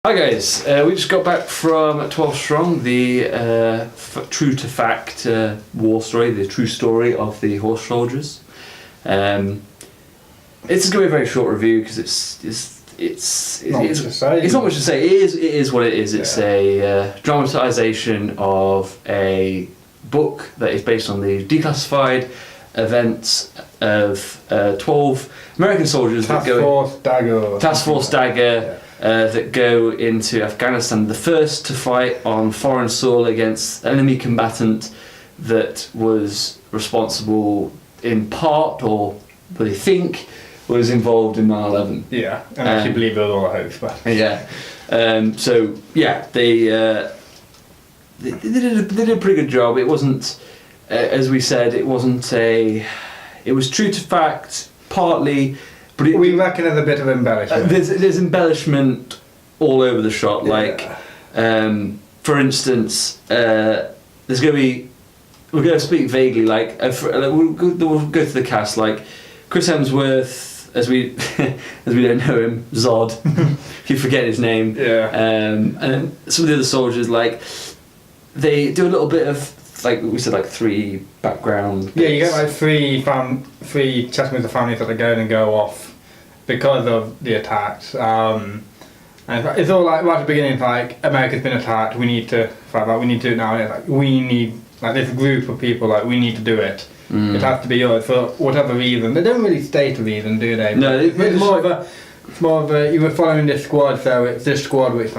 Hi guys, we just got back from 12 Strong, the true to fact war story, the true story of the horse soldiers. It's going to be a very short review because it's not much to say. It is what it is. It's a dramatisation of a book that is based on the declassified events of 12 American soldiers Task Force Dagger. That go into Afghanistan, the first to fight on foreign soil against an enemy combatant that was responsible in part, or what they think, was involved in 9/11. Yeah, and I actually believe it was all a hoax, but... Yeah. They did a pretty good job. It wasn't, as we said, it was true to fact, partly. But we reckon there's a bit of embellishment. There's embellishment all over the shot. For instance, there's going to be. We're going to speak vaguely. We'll go through the cast. Like Chris Hemsworth, as we don't know him, Zod. If you forget his name. Yeah. And some of the other soldiers, they do a little bit of. Like we said, 3 background bits. Yeah, you get three testimonies of families that are going and go off because of the attacks. And it's all right at the beginning. It's like, America's been attacked. We need to fight back. We need to do it now. And it's we need this group of people. We need to do it. It has to be yours for whatever reason. They don't really state a reason, do they? No, it's more of a you were following this squad, so it's this squad which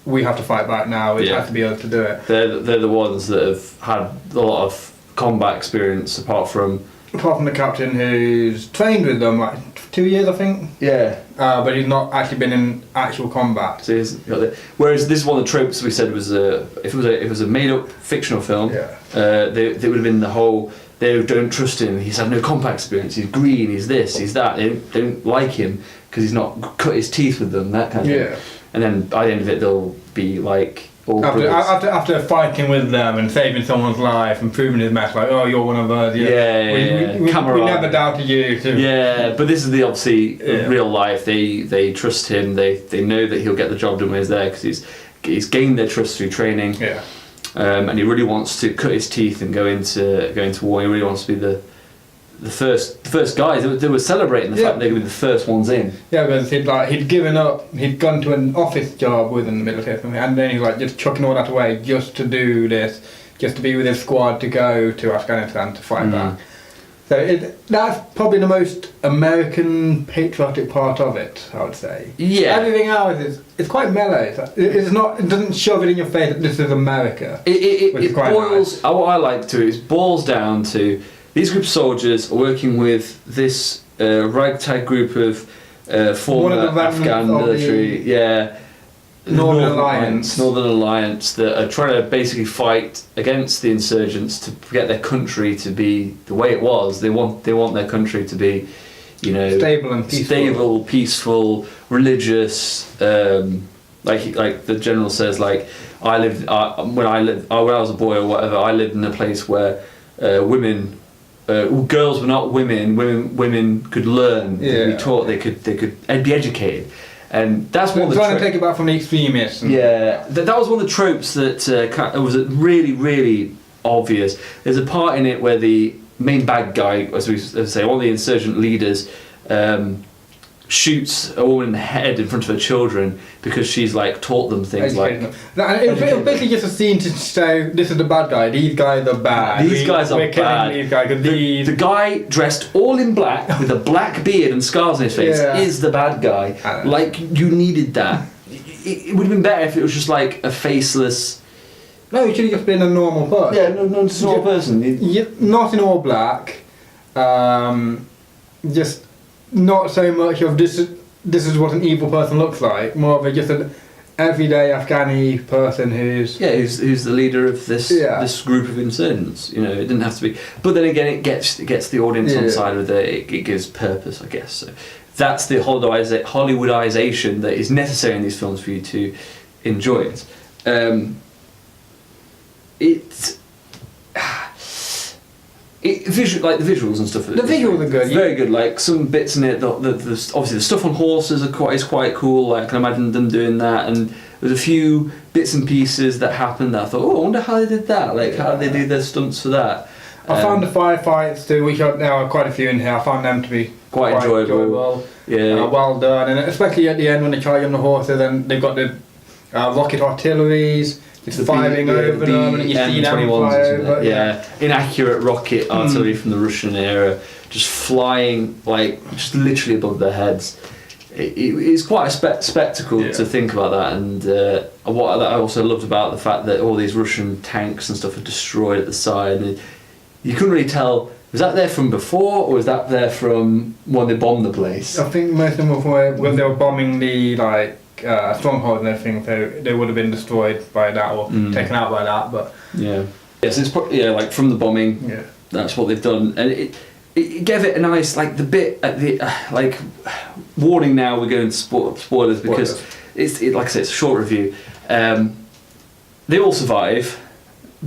we have to fight back now. It has to be us to do it. They're the ones that have had a lot of combat experience, apart from the captain who's trained with them 2 years, I think. Yeah. But he's not actually been in actual combat. So whereas this is one of the tropes we said was if it was a made up fictional film, they would have been the whole. They don't trust him. He's had no combat experience. He's green. He's this. He's that. They don't like him because he's not cut his teeth with them. That kind of thing. And then by the end of it, they'll be all after fighting with them and saving someone's life and proving his mess, oh, you're one of us. We never doubted you. Yeah, but this is obviously real life. They trust him. They know that he'll get the job done when he's there because he's gained their trust through training. Yeah. And he really wants to cut his teeth and go into war. He really wants to be the first guys. They were celebrating the fact they were the first ones in. Yeah, because he'd given up. He'd gone to an office job within the military, and then he's just chucking all that away just to do this, just to be with his squad to go to Afghanistan to fight back. So that's probably the most American patriotic part of it, I would say. Yeah. Everything else is quite mellow. It's not. It doesn't shove it in your face that this is America. It boils. Nice. What I like to is boils down to these group of soldiers are working with this ragtag group of former Afghan military. Northern Alliance that are trying to basically fight against the insurgents to get their country to be the way it was. They want their country to be, stable and peaceful, religious. Like the general says, when I was a boy or whatever, I lived in a place where girls were not women. Women could learn. They could be taught. They could be educated. And that's one of the trying to take it back from the extremists. That was one of the tropes that was really, really obvious. There's a part in it where the main bad guy, as we say, one of the insurgent leaders, shoots a woman in the head in front of her children because she's taught them things It was basically just a scene to show this is the bad guy. These guys are bad. These guys are bad. The guy dressed all in black with a black beard and scars on his face is the bad guy. You needed that. It would have been better if it was just a faceless. No, he should have just been a normal person. Yeah, normal person. Not in all black. Just. Not so much of this is what an evil person looks like, more of just an everyday Afghani person who's the leader of this group of insurgents. It didn't have to be, but then again it gets the audience on side with it. It gives purpose, I guess. So that's the Hollywoodization that is necessary in these films for you to enjoy it. The visuals and stuff. The visuals are good. Very good. Some bits in it. Obviously the stuff on horses is quite cool. I can imagine them doing that, and There was a few bits and pieces that happened that I thought, oh, I wonder how they did that. Like, how did they do their stunts for that? I found the firefights too, which are now quite a few in here. I found them to be Quite enjoyable. Yeah. Well done, and especially at the end when they charge on the horses, and they've got the rocket artilleries just firing over them, and you see them fly over. Yeah, inaccurate rocket artillery from the Russian era, just flying like just literally above their heads. It's quite a spectacle to think about that, and what I also loved about the fact that all these Russian tanks and stuff are destroyed at the side, and you couldn't really tell. Was that there from before, or was that there from when they bombed the place? I think most of them were from when they were bombing the stronghold and everything. They would have been destroyed by that or taken out by that. But yes, it's like from the bombing. Yeah, that's what they've done, and it gave it a nice the bit at the warning. Now we're going to spoilers because it's like I said, it's a short review. They all survive.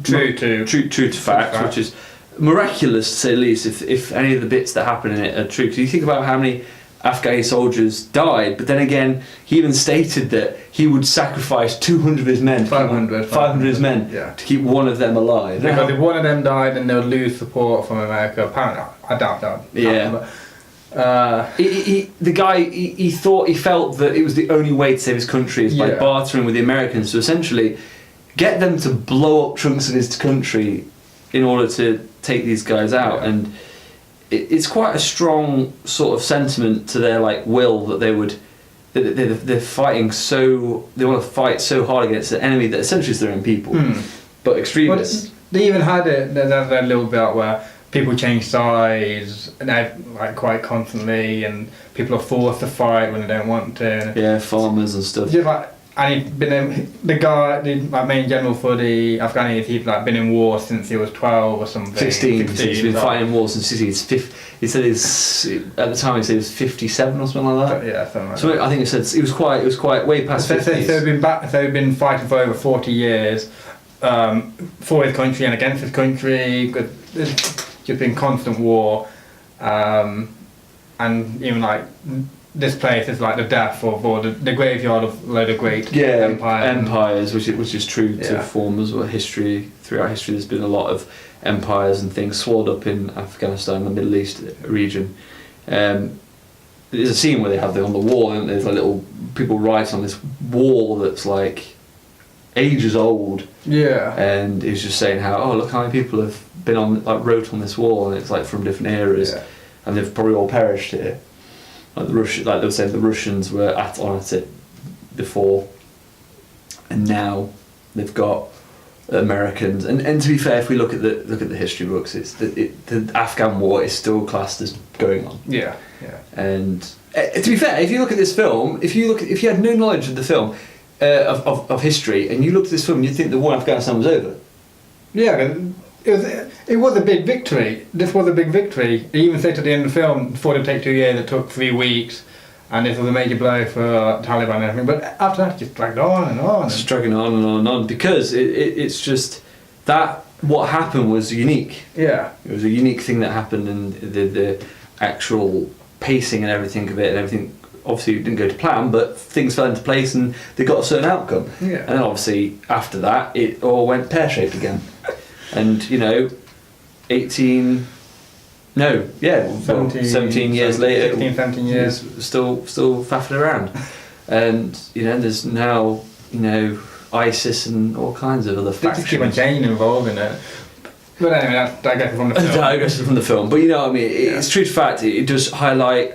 True to fact, which is miraculous to say the least, if any of the bits that happen in it are true. Because you think about how many Afghani soldiers died, but then again, he even stated that he would sacrifice 200 of his men, 500 of his men, to keep one of them alive. Because if one of them died, then they would lose support from America. Apparently, I doubt that. Yeah. The guy, he felt that it was the only way to save his country is by bartering with the Americans. So essentially, get them to blow up chunks of his country in order to take these guys out, and it's quite a strong sort of sentiment to their will that they're fighting they want to fight so hard against an enemy that essentially is their own people, but extremists. Well, they even had that little bit where people change sides quite constantly, and people are forced to fight when they don't want to. Yeah, farmers and stuff. And he'd been the main general for the Afghanis. He'd been in war since he was 12 or something. 16. He's been fighting in war since he said at the time he said he was 57 or something like that. Yeah, something like that. So I think it said it was quite way past 50. So he'd been fighting for over 40 years for his country and against his country. There's just been constant war, and even this place is the death or the graveyard of a load of great empires, which is true to form as well. Throughout history, there's been a lot of empires and things swallowed up in Afghanistan, the Middle East region. There's a scene where they have them on the wall, and there's little people writing on this wall that's ages old. Yeah. And he was just saying how look how many people have been on wrote on this wall, and it's from different eras, and they've probably all perished here. They were saying the Russians were on it before, and now they've got Americans. And to be fair, if we look at the history books, the Afghan war is still classed as going on. Yeah. And to be fair, if you look at this film, if you had no knowledge of the film of history, and you looked at this film, you'd think the war in Afghanistan was over. Yeah. It was a big victory. This was a big victory. They even said at the end of the film, before it take 2 years, it took 3 weeks, and this was a major blow for Taliban and everything. But after that, it just dragged on and on. It's dragging on and on and on, because it's just that what happened was unique. Yeah. It was a unique thing that happened, and the actual pacing and everything of it, and everything obviously didn't go to plan, but things fell into place and they got a certain outcome. Yeah. And then obviously after that, it all went pear-shaped again. And 17 years later, 16, 17 years, still faffing around. And there's now ISIS and all kinds of other factions. They just keep on changing and evolving it. But anyway, that's digressing from the film. Digressing from the film, but you know what I mean. It's true to fact. It does highlight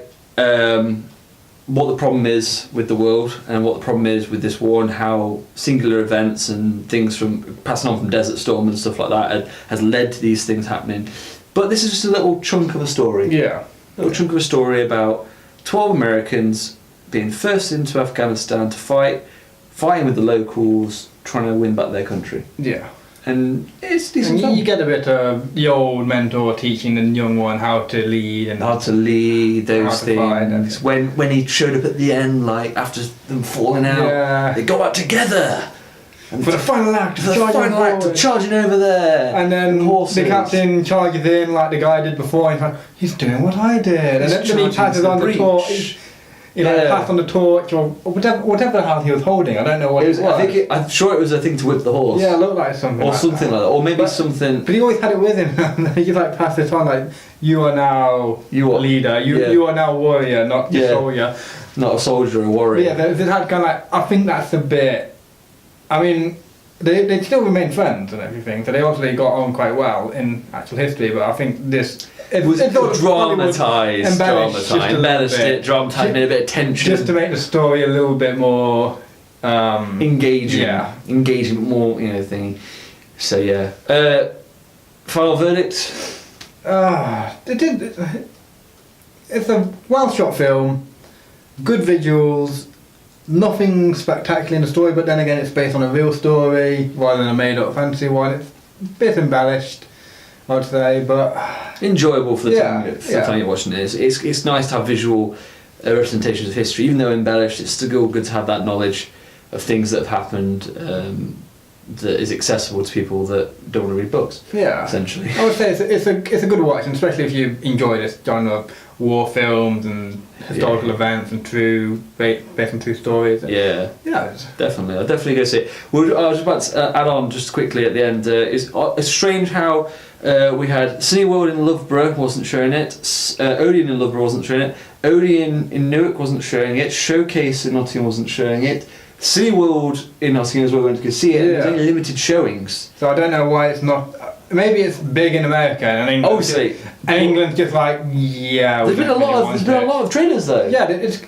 what the problem is with the world, and what the problem is with this war, and how singular events and things from passing on from Desert Storm and stuff like that has led to these things happening. But this is just a little chunk of a story. Yeah. A little chunk of a story about 12 Americans being first into Afghanistan to fighting with the locals, trying to win back their country. Yeah. And it's decent. And you get a bit of the old mentor teaching the young one how to lead those things. When he showed up at the end, after them falling out, they go out together for the final act. Charging over there. And then the captain charges in like the guy did before. And he's doing what I did. And then he passes on the torch. he like Yeah. passed on the torch or whatever the hell he was holding. I don't know what It was, it was. I'm sure it was a thing to whip the horse. Yeah, it looked like something. Or like something that. like that. Or maybe But- something. But he always had it with him. He just like passed it on, like you are now You are- leader. yeah. You are now warrior, not just Yeah. soldier. Not a soldier, a But warrior. yeah, they had kind of like. I think that's a bit. I mean, they still remain friends and everything, so they obviously got on quite well in actual history. But I think this It was it's sort of dramatised, embellished just a little embellished bit. it, dramatised, made a bit of tension. just to make the story a little bit more engaging, Yeah. engaging more, thingy. So yeah, final verdict. It's a well shot film, good visuals, nothing spectacular in the story, but then again it's based on a real story rather than a made up fantasy one. It's a bit embellished, I would say, but Enjoyable for the Yeah, time, for yeah. the time you're watching it. It's nice to have visual representations of history, even though embellished. It's still good to have that knowledge of things that have happened that is accessible to people that don't want to read books. yeah. Essentially. I would say it's a good watch, and especially if you enjoy this genre of war films and historical Yeah. events and based on true stories. Yeah. Yeah. It's, Definitely, I'll definitely go see it. Well, I was about to add on just quickly at the end. It's strange how we had Cineworld in Loughborough wasn't showing it, Odeon in Loughborough wasn't showing it, Odeon in Newark wasn't showing it, Showcase in Nottingham wasn't showing it, Cineworld in Nottingham as well went to go see it. And there's Yeah. only limited showings. so I don't know why it's not. Maybe it's big in America and England. Obviously, And England's just like, yeah. there's been a lot of trailers though. Yeah, it's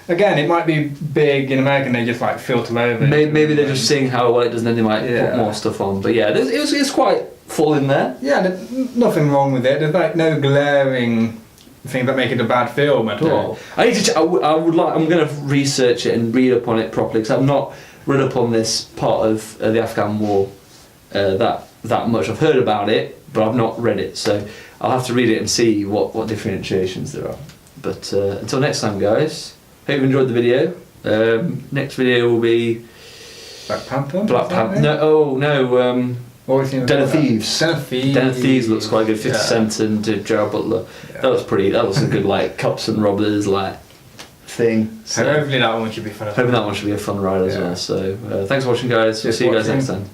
again, it might be big in America and they just like filter over. Maybe they're just seeing how well it does, and then they might Yeah. put more stuff on. But yeah, it's quite full in there. Yeah, there's nothing wrong with it. There's like no glaring things that make it a bad film at all. I need to. I would like. I'm going to research it and read up on it properly because I've not read up on this part of the Afghan War that much. I've heard about it, but I've not read it. So I'll have to read it and see what differentiations there are. But until next time, guys. Hope you enjoyed the video. Next video will be Black Panther. Black Panther. No, oh no. What have you seen Den of before that? Thieves. Den of Thieves. Den of Thieves looks quite good. 50 Yeah. Cent and Gerald Butler. Yeah. That was pretty. That was a good like cops and robbers like thing. So So hopefully that one should be fun. hoping that one should be a fun ride as Yeah. well. So thanks for watching, guys. We'll Just see you guys watching. next time.